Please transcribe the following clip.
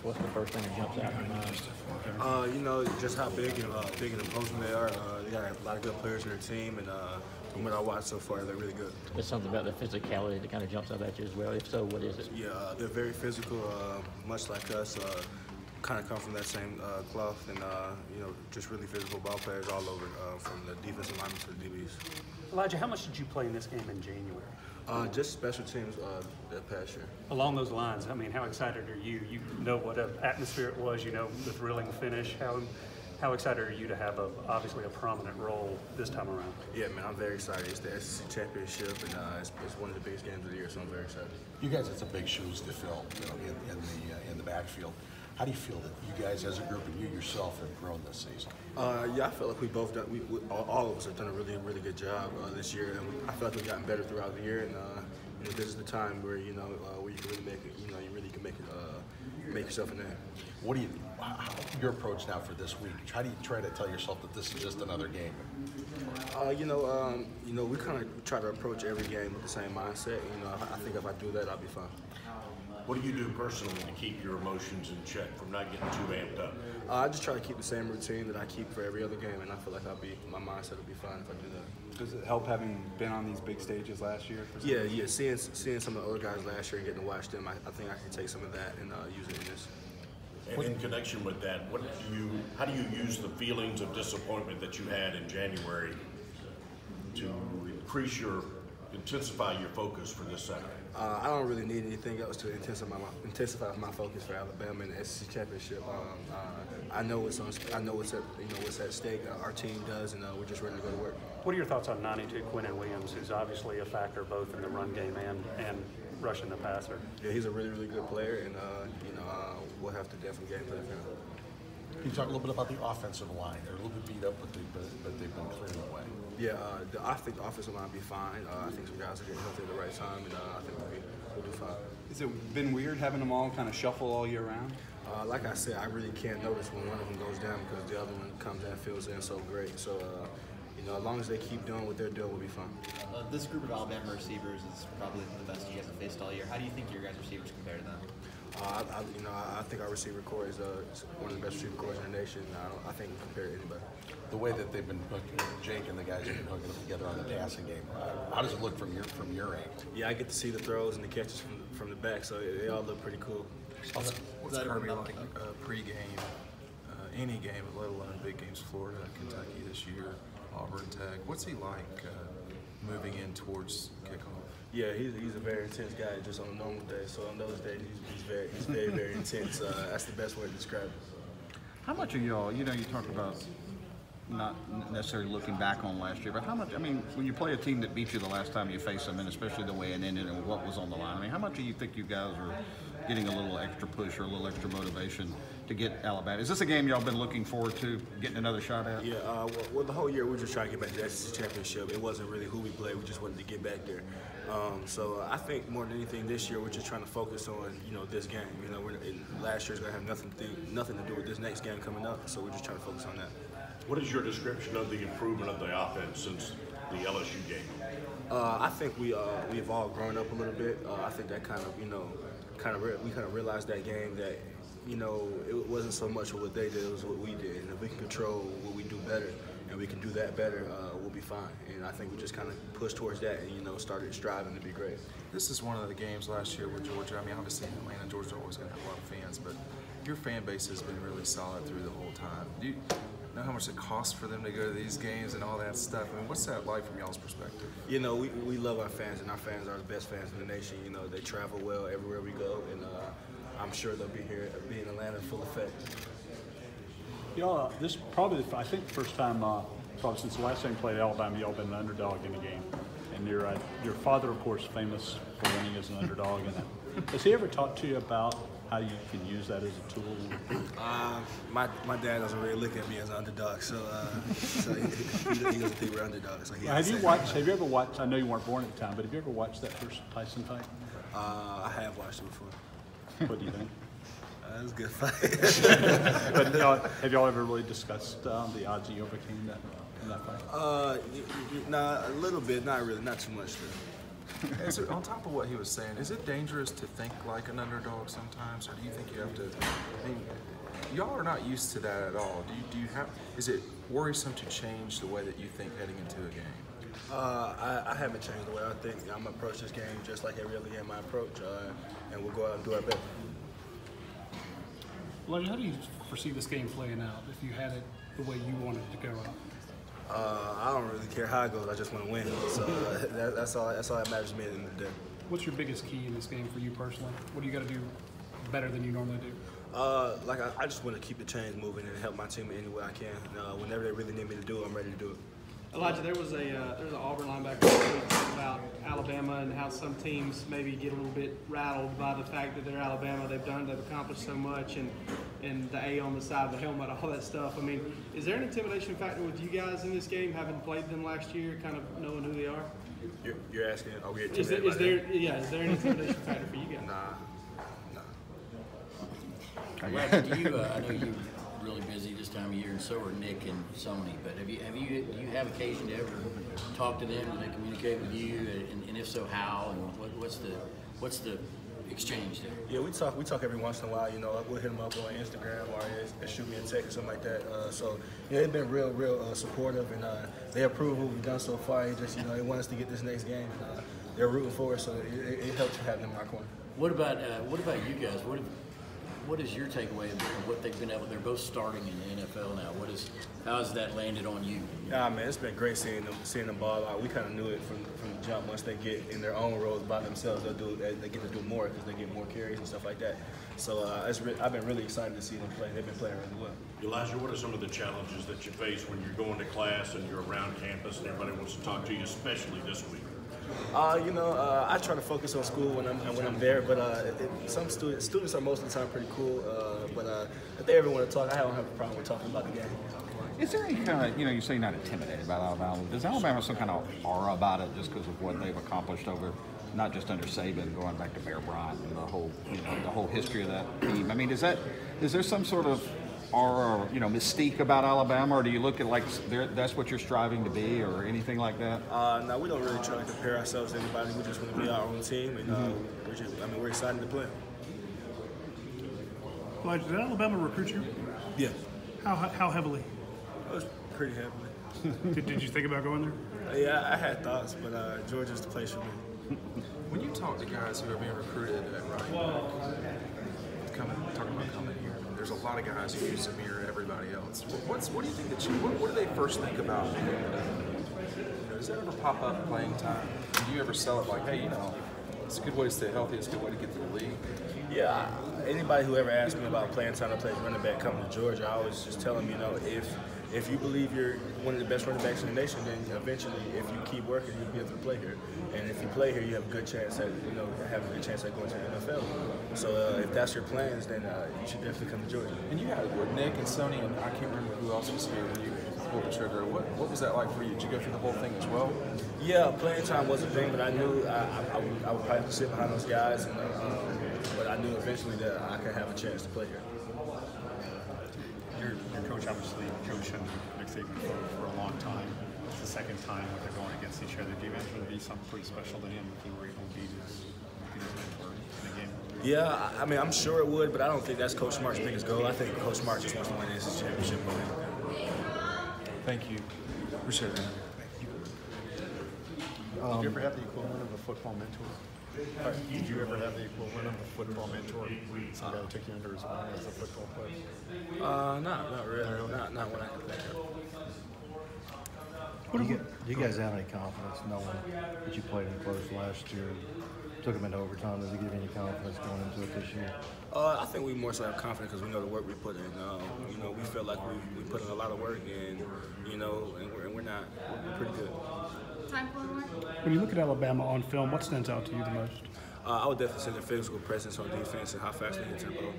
what's the first thing that jumps out in your mind? You know, just how big and imposing they are. They got a lot of good players in their team, and from what I watched so far, they're really good. There's something about the physicality that kind of jumps up at you as well. If so, what is it? Yeah, they're very physical, much like us. Kind of come from that same cloth, and you know, just really physical ball players all over, from the defensive linemen to the DBs. Elijah, how much did you play in this game in January? Just special teams that past year. Along those lines, I mean, how excited are you? You know what an atmosphere it was, you know, the thrilling finish. How excited are you to have obviously a prominent role this time around? Yeah, man, I'm very excited. It's the SEC championship, and it's one of the biggest games of the year, so I'm very excited. You guys had some big shoes to fill, you know, in the backfield. How do you feel that you guys as a group and you yourself have grown this season? Yeah, I feel like we both done. All of us have done a really good job this year, and I feel like we've gotten better throughout the year. And you know, this is the time where you know where you can really make it. You know, you really can make it, make yourself a name. What do you? Your approach now for this week? How do you try to tell yourself that this is just another game? You know, we kind of try to approach every game with the same mindset. You know, I think if I do that, I'll be fine. What do you do personally to keep your emotions in check from not getting too amped up? I just try to keep the same routine that I keep for every other game, and I feel like my mindset will be fine if I do that. Does it help having been on these big stages last year? Yeah. Seeing some of the other guys last year and getting to watch them, I think I can take some of that and use it in this. And in connection with that, how do you use the feelings of disappointment that you had in January to intensify your focus for this Saturday? I don't really need anything else to intensify my focus for Alabama in the SEC championship. I know what's at stake. Our team does, and we're just ready to go to work. What are your thoughts on 92 Quinnen Williams, who's obviously a factor both in the run game and rushing the passer? Yeah, he's a really good player, and you know, we'll have to definitely game plan for him. Can you talk a little bit about the offensive line? They're a little bit beat up, but they've been clearing away. Yeah, I think the offensive line will be fine. I think some guys are getting healthy at the right time, and I think we'll do fine. Has it been weird having them all kind of shuffle all year round? Like I said, I really can't notice when one of them goes down because the other one comes in and fills in so great. So, you know, as long as they keep doing what they're doing, we'll be fine. This group of Alabama receivers is probably the best you guys have faced all year. How do you think your guys' receivers compare to them? I think our receiver core is one of the best receiver cores in the nation. I think we compare to anybody. The way that they've been hooking, Jake and the guys have been hooking them together on the passing game, how does it look from your end? Yeah, I get to see the throws and the catches from the back, so they all look pretty cool. What's Kirby like pre-game, any game, let alone big games, Florida, Kentucky this year, Auburn Tech? What's he like moving in towards kickoff? Yeah, he's a very intense guy just on a normal day. So on those days, he's very intense. That's the best way to describe it. How much are y'all, you know, you talk about not necessarily looking back on last year, but how much, I mean, when you play a team that beat you the last time you faced them, and especially the way it ended and what was on the line, I mean, how much do you think you guys are getting a little extra push or a little extra motivation to get Alabama? Is this a game y'all been looking forward to getting another shot at? Yeah, well, the whole year we were just trying to get back to the SEC championship. It wasn't really who we played, we just wanted to get back there. So I think more than anything this year we're just trying to focus on, you know, this game. You know, last year's gonna have nothing to do with this next game coming up, so we're just trying to focus on that. What is your description of the improvement of the offense since the LSU game? I think we've all grown up a little bit. I think that we kind of realized that game that, you know, it wasn't so much what they did, it was what we did. And if we can control what we do better and we can do that better, we'll be fine. And I think we just kind of pushed towards that and, you know, started striving to be great. This is one of the games last year with Georgia. I mean, obviously in Atlanta, Georgia's always going to have a lot of fans, but your fan base has been really solid through the whole time. Do you know how much it costs for them to go to these games and all that stuff? I mean, what's that like from y'all's perspective? You know, we love our fans, and our fans are the best fans in the nation. You know, they travel well everywhere we go, and I'm sure they'll be here, be in Atlanta full effect. Y'all, this is probably, I think, the first time, probably since the last time you played Alabama, y'all been an underdog in a game. And your father, of course, famous for winning as an underdog in that. Has he ever talked to you about how you can use that as a tool? My dad doesn't really look at me as an underdog, so he doesn't think we're underdogs. So have you ever watched, I know you weren't born at the time, but have you ever watched that first Tyson fight? I have watched it before. What do you think? It was a good fight. But have y'all ever really discussed the odds you overcame in that fight? Nah, a little bit, not really, not too much. Is it, on top of what he was saying, is it dangerous to think like an underdog sometimes, or do you think you have to? I mean, y'all are not used to that at all. Do you have? Is it worrisome to change the way that you think heading into a game? I haven't changed the way I think. I'm gonna approach this game just like every other game I approach, and we'll go out and do our best. Elijah, how do you foresee this game playing out if you had it the way you wanted it to go out? I don't really care how it goes. I just want to win. So that's all that matters to me at the end of the day. What's your biggest key in this game for you personally? What do you got to do better than you normally do? I just want to keep the chains moving and help my team any way I can. Whenever they really need me to do it, I'm ready to do it. Elijah, there's an Auburn linebacker that talked about Alabama and how some teams maybe get a little bit rattled by the fact that they're Alabama. They've accomplished so much, and the A on the side of the helmet, all that stuff. I mean, is there an intimidation factor with you guys in this game, having played them last year, kind of knowing who they are? You're asking, are we Is there an intimidation factor for you guys? Nah. Elijah, I know you're really busy this time of year, and so are Nick and Sony. But do you have occasion to ever talk to them? Do they communicate with you? And if so, how? And what's the exchange there? Yeah, we talk every once in a while. We'll hit them up on Instagram or they shoot me a text or something like that. So yeah, they've been real supportive, and they approve what we've done so far. They want us to get this next game. And, they're rooting for us, so it helps to have them in our corner. What about you guys? What is your takeaway of what they've been able? They're both starting in the NFL now. How has that landed on you? Yeah, man, it's been great seeing them ball out. We kind of knew it from the jump. Once they get in their own roles by themselves, they get to do more because they get more carries and stuff like that. So I've been really excited to see them play. They've been playing really well. Elijah, what are some of the challenges that you face when you're going to class and you're around campus and everybody wants to talk to you, especially this week? I try to focus on school when I'm there, but some students are most of the time pretty cool. But if they ever want to talk, I don't have a problem with talking about the game. Is there any kind of, you say you're not intimidated by Alabama. Does Alabama have some kind of aura about it just because of what they've accomplished over, not just under Saban, going back to Bear Bryant and the whole history of that team? I mean, is there some sort of aura or, mystique about Alabama, or do you look at that's what you're striving to be, or anything like that? No, we don't really try to compare ourselves to anybody. We just want to be our own team, and we're excited to play. Elijah, did Alabama recruit you? Yeah. How heavily? It was pretty heavily. Did you think about going there? Yeah, I had thoughts, but Georgia's the place for me. When you talk to guys who are being recruited at running back, talking about coming here, there's a lot of guys who use to mirror everybody else. What do you think what do they first think about? Does that ever pop up playing time? Do you ever sell it like, hey, it's a good way to stay healthy, it's a good way to get to the league? Yeah, anybody who ever asks me about playing time to play running back coming to Georgia, I always just tell them, if you believe you're one of the best running backs in the nation, then eventually, if you keep working, you'll be able to play here. And if you play here, you have a good chance at going to the NFL. So if that's your plans, then you should definitely come to Georgia. And you had it with Nick and Sony, and I can't remember who else was here when you pulled the trigger. What was that like for you? Did you go through the whole thing as well? Yeah, playing time was a thing, but I knew I would probably sit behind those guys, but I knew eventually that I could have a chance to play here. Your coach obviously coached Nick Saban for a long time. It's the second time that they're going against each other. Do you imagine it would be something pretty special to him if he were able to beat his mentor in the game? Yeah, I mean, I'm sure it would, but I don't think that's Coach Smart's biggest goal. I think Coach Smart just wants to win his championship. Thank you. Appreciate it. Did you ever have the equivalent of a football mentor? Did you ever have the equivalent of a football mentor? Some guy who took you under his wing as a football player? Not really. Not when I can think of. Do you guys have any confidence knowing that you played him close last year, took him into overtime? Does it give you any confidence going into it this year? I think we more so have confidence because we know the work we put in. We feel like we put in a lot of work, and we're pretty good. Time for one. When you look at Alabama on film, what stands out to you the most? I would definitely say their physical presence on defense and how fast they hit tempo.